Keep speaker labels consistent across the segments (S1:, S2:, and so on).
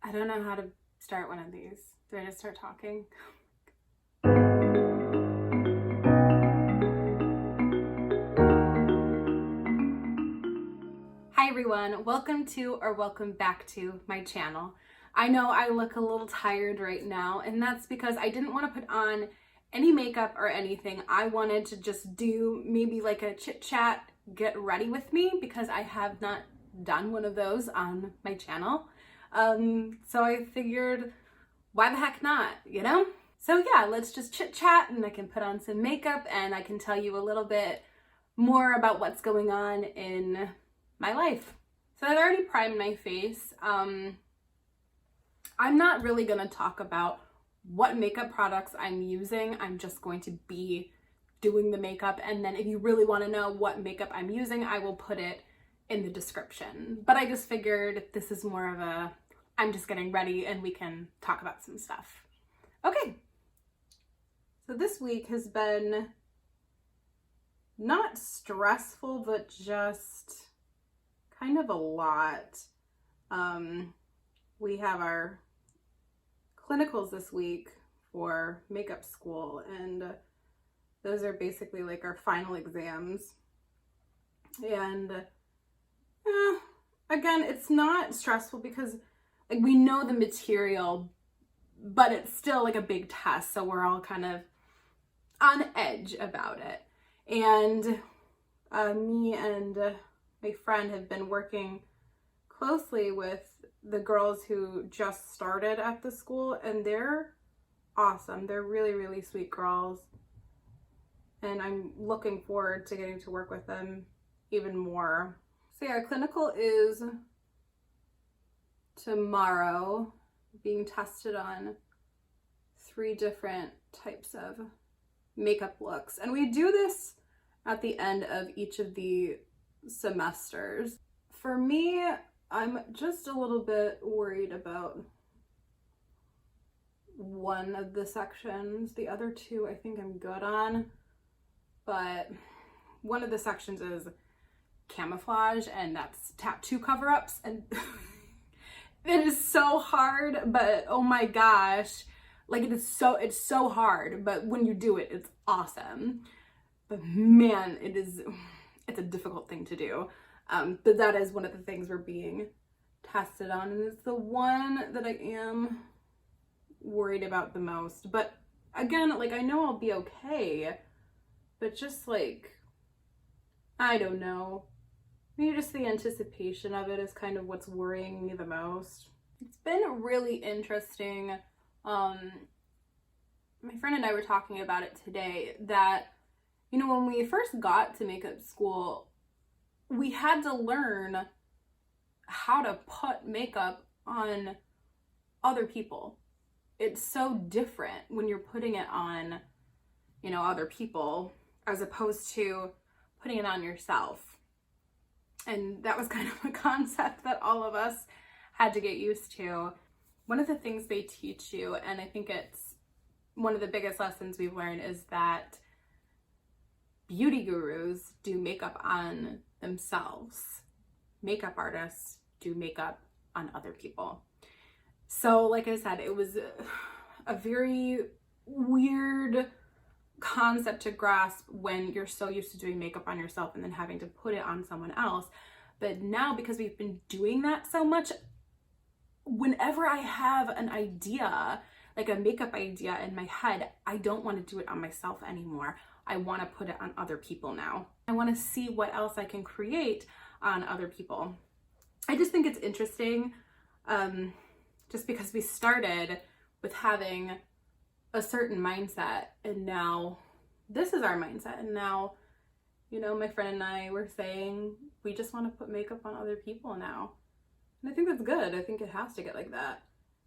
S1: I don't know how to start one of these. Do I just start talking? Hi everyone, welcome to or welcome back to my channel. I know I look a little tired right now, and that's because I didn't want to put on any makeup or anything. I wanted to just do maybe like a chit chat, get ready with me, because I have not done one of those on my channel. So I figured, why the heck not, you know? So yeah, let's just chit chat and I can put on some makeup and I can tell you a little bit more about what's going on in my life. So I've already primed my face. I'm not really gonna talk about what makeup products I'm using. I'm just going to be doing the makeup, and then if you really want to know what makeup I'm using, I will put it in the description. But I just figured this is more of a, I'm just getting ready and we can talk about some stuff. Okay, so this week has been not stressful, but just kind of a lot. We have our clinicals this week for makeup school, and those are basically like our final exams. And again, it's not stressful because like we know the material, but it's still like a big test, so we're all kind of on edge about it. And me and my friend have been working closely with the girls who just started at the school, and they're awesome. They're really, really sweet girls, and I'm looking forward to getting to work with them even more. So yeah, our clinical is tomorrow, being tested on 3 different types of makeup looks, and we do this at the end of each of the semesters. For me, I'm just a little bit worried about one of the sections. The other 2 I think I'm good on, but one of the sections is camouflage, and that's tattoo cover-ups, and it is so hard, but oh my gosh, like it's so hard, but when you do it, it's awesome. But man, it's a difficult thing to do. But that is one of the things we're being tested on, and it's the one that I am worried about the most. But again, like I know I'll be okay, but just like, I don't know. Maybe just the anticipation of it is kind of what's worrying me the most. It's been really interesting. My friend and I were talking about it today, that, you know, when we first got to makeup school, we had to learn how to put makeup on other people. It's so different when you're putting it on, you know, other people as opposed to putting it on yourself. And that was kind of a concept that all of us had to get used to. One of the things they teach you, and I think it's one of the biggest lessons we've learned, is that beauty gurus do makeup on themselves. Makeup artists do makeup on other people. So like I said, it was a very weird concept to grasp when you're so used to doing makeup on yourself and then having to put it on someone else. But now, because we've been doing that so much, whenever I have an idea, like a makeup idea in my head, I don't want to do it on myself anymore. I want to put it on other people now. I want to see what else I can create on other people. I just think it's interesting, just because we started with having a certain mindset, and now this is our mindset, and now, you know, my friend and I were saying we just want to put makeup on other people now. And I think that's good. I think it has to get like that.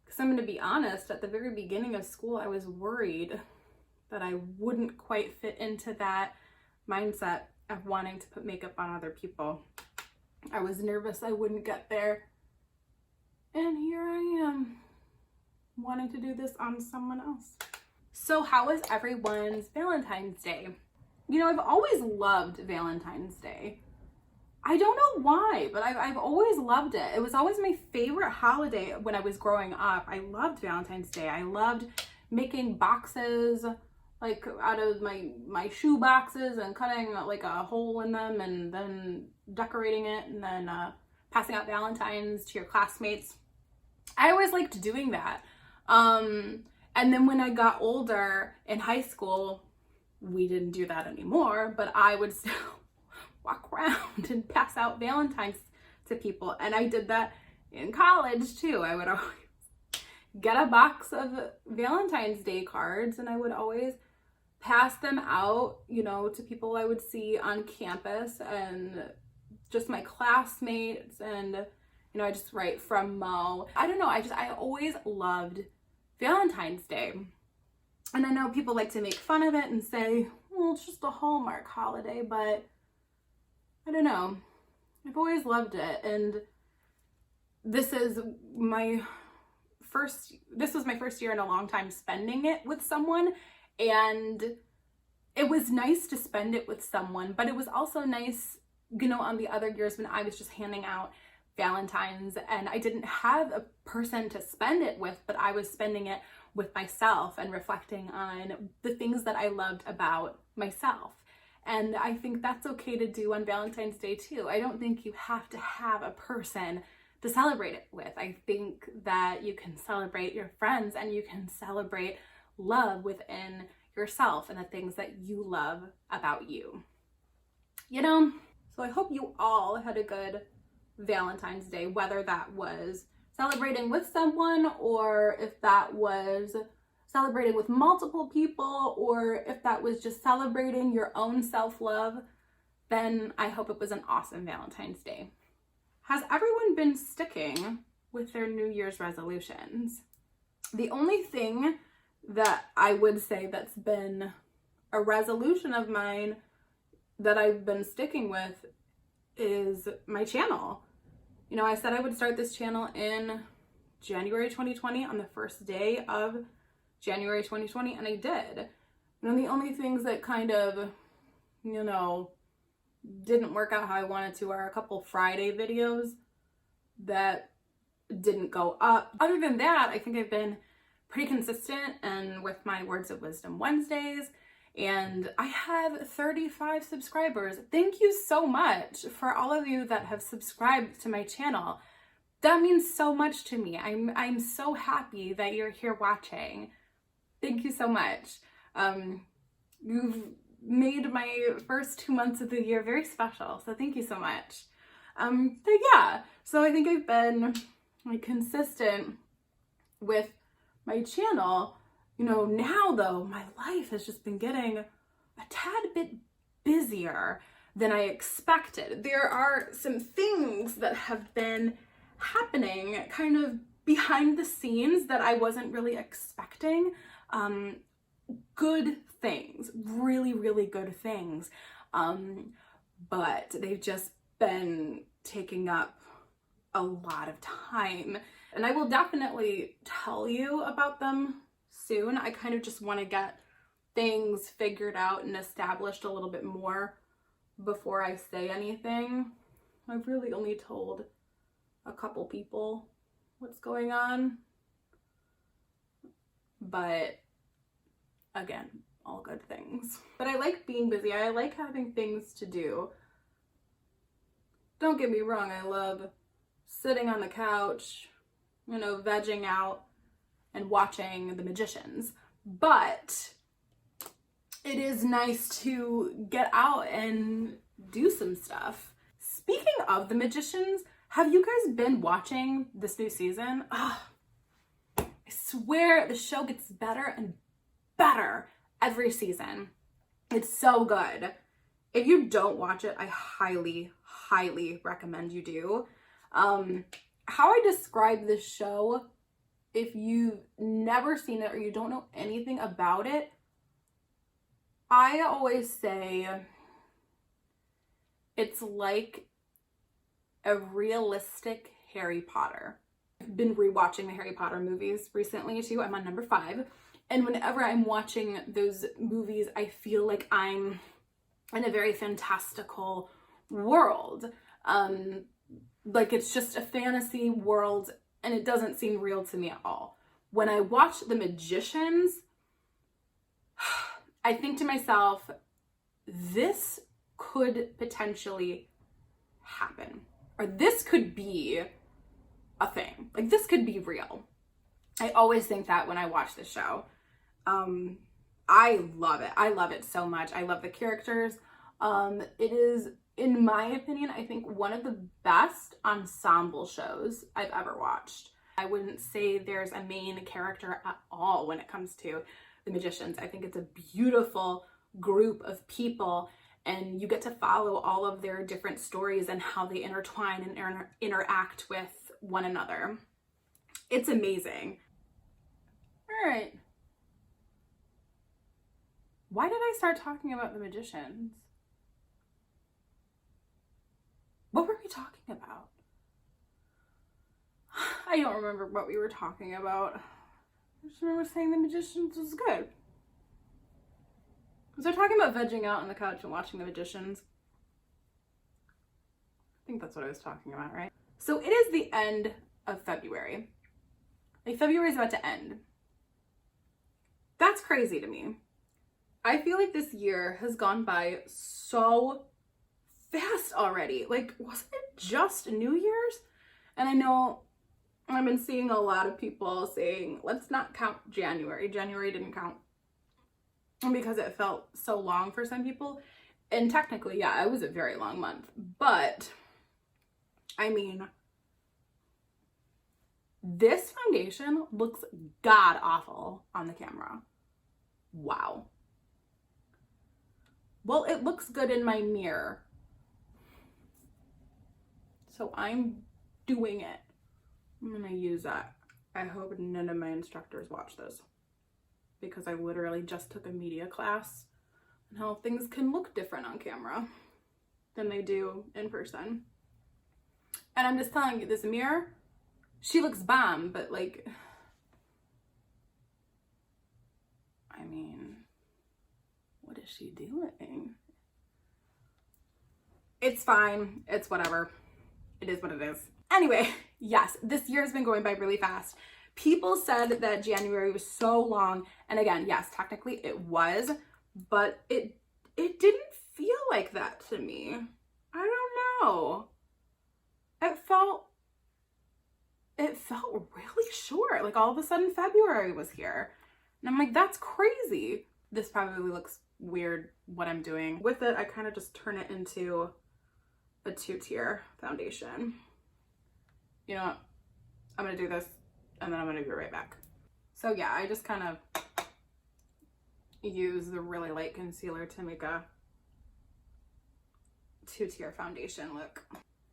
S1: Because I'm going to be honest, at the very beginning of school, I was worried that I wouldn't quite fit into that mindset of wanting to put makeup on other people. I was nervous I wouldn't get there. And here I am, wanting to do this on someone else. So how was everyone's Valentine's Day? You know, I've always loved Valentine's Day. I don't know why, but I've always loved it. It was always my favorite holiday when I was growing up. I loved Valentine's Day. I loved making boxes like out of my shoe boxes and cutting like a hole in them and then decorating it and then passing out Valentines to your classmates. I always liked doing that. And then when I got older in high school, we didn't do that anymore, but I would still walk around and pass out Valentines to people. And I did that in college too. I would always get a box of Valentine's Day cards and I would always pass them out, you know, to people I would see on campus and just my classmates. And, you know, I just write from Mo. I don't know. I always loved Valentine's Day. And I know people like to make fun of it and say, well, it's just a Hallmark holiday, but I don't know. I've always loved it. And this was my first year in a long time spending it with someone. And it was nice to spend it with someone, but it was also nice, you know, on the other years when I was just handing out Valentines and I didn't have a person to spend it with, but I was spending it with myself and reflecting on the things that I loved about myself. And I think that's okay to do on Valentine's Day too. I don't think you have to have a person to celebrate it with. I think that you can celebrate your friends and you can celebrate love within yourself and the things that you love about you. You know? So I hope you all had a good Valentine's Day, whether that was celebrating with someone or if that was celebrating with multiple people or if that was just celebrating your own self-love, then I hope it was an awesome Valentine's Day. Has everyone been sticking with their New Year's resolutions? The only thing that I would say that's been a resolution of mine that I've been sticking with is my channel. You know, I said I would start this channel in January 2020 on the first day of January 2020, and I did. And the only things that kind of, you know, didn't work out how I wanted to are a couple Friday videos that didn't go up. Other than that, I think I've been pretty consistent and with my Words of Wisdom Wednesdays, and I have 35 subscribers. Thank you so much for all of you that have subscribed to my channel. That means so much to me. I'm so happy that you're here watching. Thank you so much. You've made my first 2 months of the year very special, so thank you so much. But yeah, so I think I've been like consistent with my channel. You know, now though, my life has just been getting a tad bit busier than I expected. There are some things that have been happening kind of behind the scenes that I wasn't really expecting. Good things, really, really good things. But they've just been taking up a lot of time. And I will definitely tell you about them soon. I kind of just want to get things figured out and established a little bit more before I say anything. I've really only told a couple people what's going on. But again, all good things. But I like being busy. I like having things to do. Don't get me wrong, I love sitting on the couch, you know, vegging out and watching The Magicians. But it is nice to get out and do some stuff. Speaking of The Magicians, have you guys been watching this new season? I swear the show gets better and better every season. It's so good. If you don't watch it, I highly, highly recommend you do. How I describe this show, if you've never seen it or you don't know anything about it, I always say it's like a realistic Harry Potter. I've been rewatching the Harry Potter movies recently too. I'm on number 5. And whenever I'm watching those movies, I feel like I'm in a very fantastical world. Like it's just a fantasy world and it doesn't seem real to me at all. When I watch The Magicians, I think to myself, this could potentially happen, or this could be a thing. Like this could be real. I always think that when I watch this show. I love it. I love it so much. I love the characters. It is, in my opinion, I think one of the best ensemble shows I've ever watched. I wouldn't say there's a main character at all when it comes to The Magicians. I think it's a beautiful group of people, and you get to follow all of their different stories and how they intertwine and interact with one another. It's amazing. All right. Why did I start talking about The Magicians? What were we talking about? I don't remember what we were talking about. I just remember saying The Magicians was good. Was I talking about vegging out on the couch and watching The Magicians? I think that's what I was talking about, right? So it is the end of February. Like February is about to end. That's crazy to me. I feel like this year has gone by so fast already. Like, wasn't it just New Year's? And I know I've been seeing a lot of people saying, let's not count January. January didn't count because it felt so long for some people. And technically, yeah, it was a very long month. But, I mean, this foundation looks god-awful on the camera. Wow. Well, it looks good in my mirror. So I'm doing it. I'm gonna use that. I hope none of my instructors watch this, because I literally just took a media class on how things can look different on camera than they do in person. And I'm just telling you, this mirror, she looks bomb, but like, I mean, what is she doing? It's fine. It's whatever. It is what it is. Anyway, yes, this year has been going by really fast. People said that January was so long. And again, yes, technically it was, but it didn't feel like that to me. I don't know. It felt really short. Like all of a sudden February was here. And I'm like, that's crazy. This probably looks weird, what I'm doing. With it, I kind of just turn it into a 2-tier foundation. You know what? I'm gonna do this and then I'm gonna be right back. So yeah, I just kind of use the really light concealer to make a 2-tier foundation look.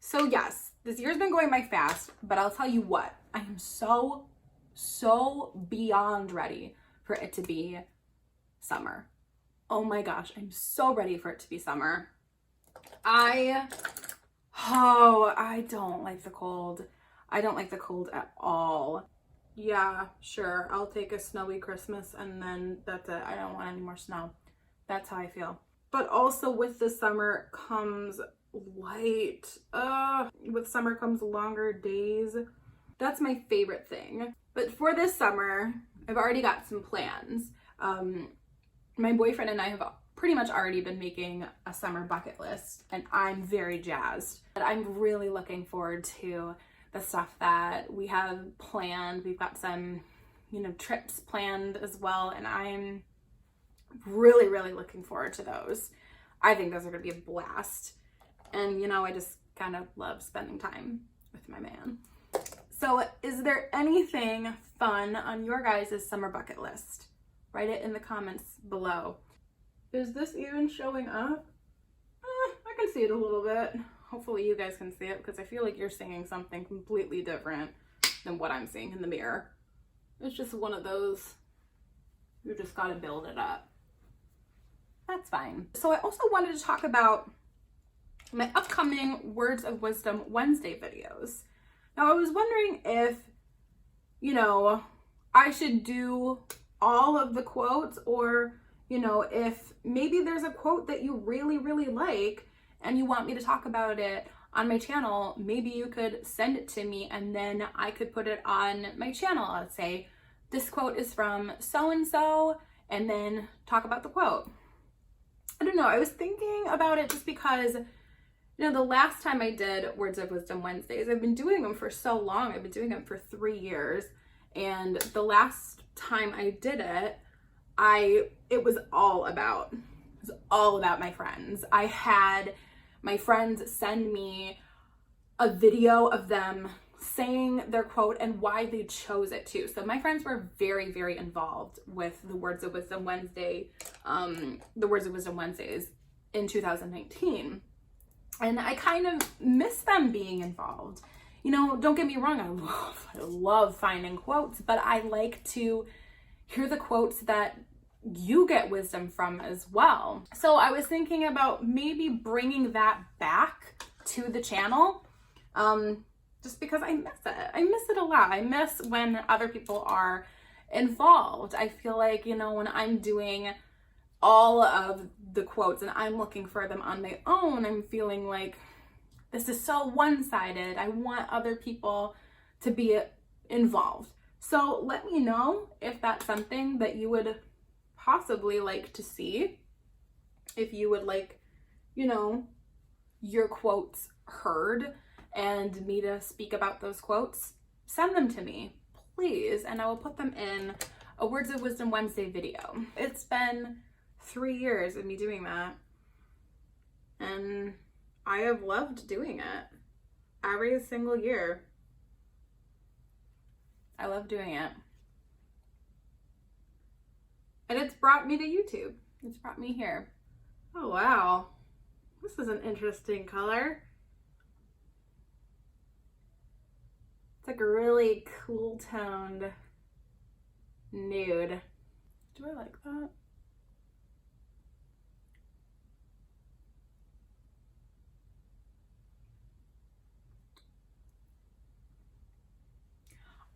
S1: So yes, this year's been going by fast, but I'll tell you what, I am so beyond ready for it to be summer. Oh my gosh, I'm so ready for it to be summer. I don't like the cold. I don't like the cold at all. Yeah, sure, I'll take a snowy Christmas and then that's it. I don't want any more snow. That's how I feel. But also with the summer comes light. With summer comes longer days. That's my favorite thing. But for this summer, I've already got some plans. My boyfriend and I have pretty much already been making a summer bucket list, and I'm very jazzed. But I'm really looking forward to the stuff that we have planned. We've got some, trips planned as well, and I'm really looking forward to those. I think those are gonna be a blast. And I just kind of love spending time with my man. So is there anything fun on your guys' summer bucket list? Write it in the comments below. Is this even showing up? I can see it a little bit. Hopefully you guys can see it, because I feel like you're seeing something completely different than what I'm seeing in the mirror. It's just one of those, you just gotta build it up. That's fine. So I also wanted to talk about my upcoming Words of Wisdom Wednesday videos. Now I was wondering if, I should do all of the quotes, or, if maybe there's a quote that you really like and you want me to talk about it on my channel, maybe you could send it to me and then I could put it on my channel. I'd say, this quote is from so-and-so, and then talk about the quote. I don't know, I was thinking about it just because, you know, the last time I did Words of Wisdom Wednesdays, I've been doing them for so long. I've been doing them for 3 years. And the last time I did it, it was all about my friends. I had my friends send me a video of them saying their quote and why they chose it too. So my friends were very, very involved with the Words of Wisdom Wednesdays in 2019. And I kind of miss them being involved. You know, don't get me wrong, I love finding quotes, but I like to hear the quotes that you get wisdom from as well. So I was thinking about maybe bringing that back to the channel, just because I miss it. I miss it a lot. I miss when other people are involved. I feel like, you know, when I'm doing all of the quotes and I'm looking for them on my own, I'm feeling like this is so one-sided. I want other people to be involved. So let me know if that's something that you would possibly like to see. If you would like, you know, your quotes heard and me to speak about those quotes, send them to me, please, and I will put them in a Words of Wisdom Wednesday video. It's been 3 years of me doing that, and I have loved doing it every single year. I love doing it. And it's brought me to YouTube. It's brought me here. Oh, wow. This is an interesting color. It's like a really cool toned nude. Do I like that?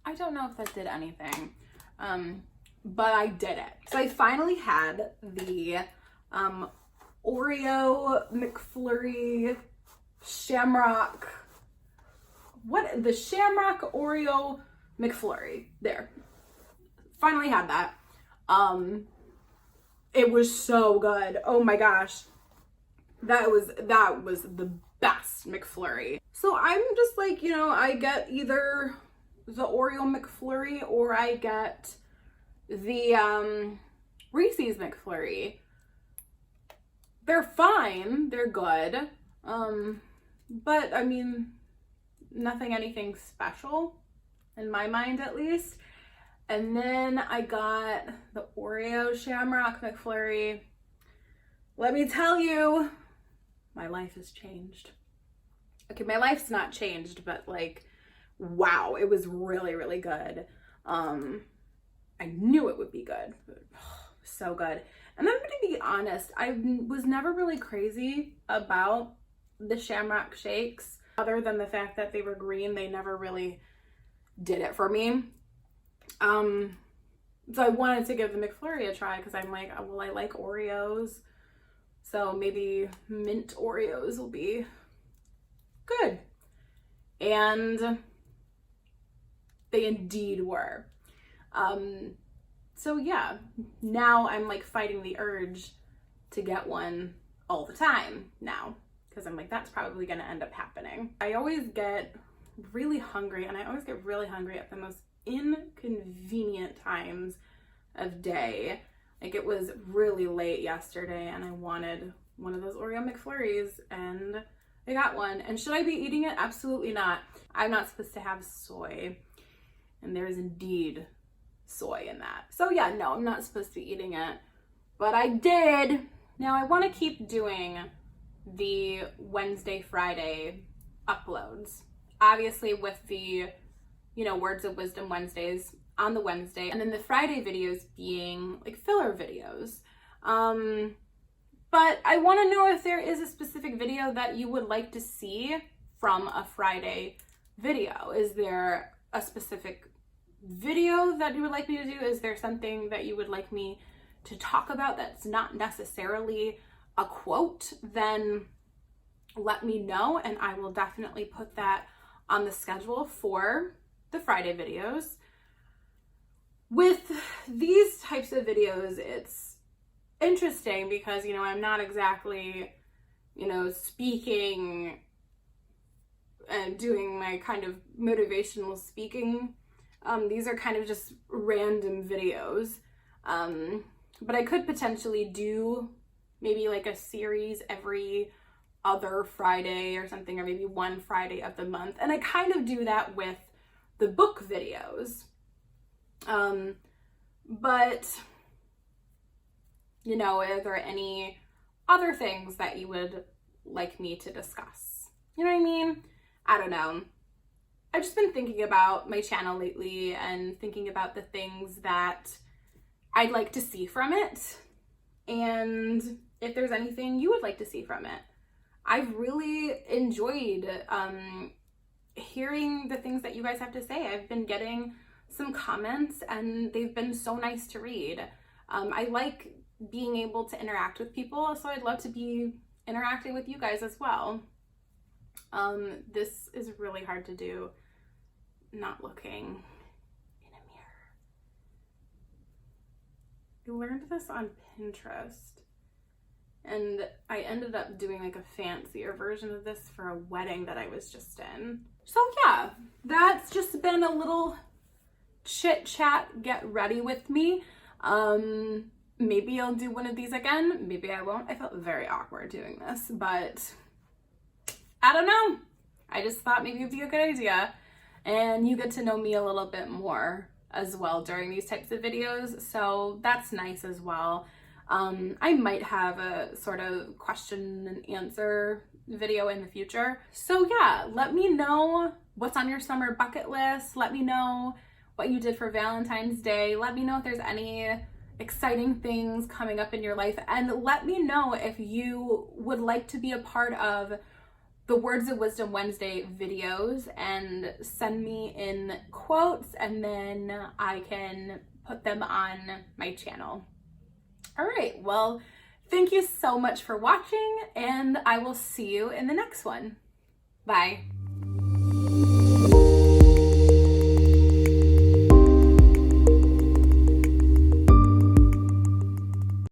S1: I don't know if that did anything, but I did it. So I finally had the Oreo McFlurry Shamrock, the Shamrock Oreo McFlurry. There. Finally had that. It was so good. Oh my gosh. That was the best McFlurry. So I'm just like, you know, I get either the Oreo McFlurry or I get the Reese's McFlurry. They're fine, they're good, but I mean, anything special in my mind at least. And then I got the Oreo Shamrock McFlurry. Let me tell you, my life has changed. Okay, my life's not changed, but like, wow, it was really, really good. I knew it would be good, but so good. And I'm gonna be honest, I was never really crazy about the Shamrock shakes. Other than the fact that they were green, they never really did it for me. So I wanted to give the McFlurry a try because I'm like, well, I like Oreos, so maybe mint Oreos will be good. And they indeed were. So yeah, now I'm like fighting the urge to get one all the time now, because I'm like, that's probably gonna end up happening. I always get really hungry, and I always get really hungry at the most inconvenient times of day. Like, it was really late yesterday and I wanted one of those Oreo McFlurries and I got one. And should I be eating it? Absolutely not. I'm not supposed to have soy, and there's indeed soy in that. So yeah, no, I'm not supposed to be eating it, but I did. Now I want to keep doing the Wednesday, Friday uploads, obviously with the, you know, Words of Wisdom Wednesdays on the Wednesday, and then the Friday videos being like filler videos. But I want to know if there is a specific video that you would like to see from a Friday video. Is there a specific video that you would like me to do? Is there something that you would like me to talk about that's not necessarily a quote? Then let me know, and I will definitely put that on the schedule for the Friday videos. With these types of videos, it's interesting because, you know, I'm not exactly, you know, speaking and doing my kind of motivational speaking. These are kind of just random videos. But I could potentially do maybe like a series every other Friday or something, or maybe one Friday of the month. And I kind of do that with the book videos. But, you know, are there any other things that you would like me to discuss? You know what I mean? I don't know. I've just been thinking about my channel lately and thinking about the things that I'd like to see from it, and if there's anything you would like to see from it. I've really enjoyed hearing the things that you guys have to say. I've been getting some comments and they've been so nice to read. I like being able to interact with people, so I'd love to be interacting with you guys as well. This is really hard to do, not looking in a mirror. I learned this on Pinterest, and I ended up doing like a fancier version of this for a wedding that I was just in. So yeah, that's just been a little chit chat, get ready with me. Maybe I'll do one of these again, maybe I won't. I felt very awkward doing this, but I don't know. I just thought maybe it'd be a good idea, and you get to know me a little bit more as well during these types of videos, so that's nice as well. I might have a sort of question and answer video in the future. So yeah, let me know what's on your summer bucket list. Let me know what you did for Valentine's Day. Let me know if there's any exciting things coming up in your life, and let me know if you would like to be a part of the Words of Wisdom Wednesday videos and send me in quotes, and then I can put them on my channel. All right, well, thank you so much for watching, and I will see you in the next one. Bye.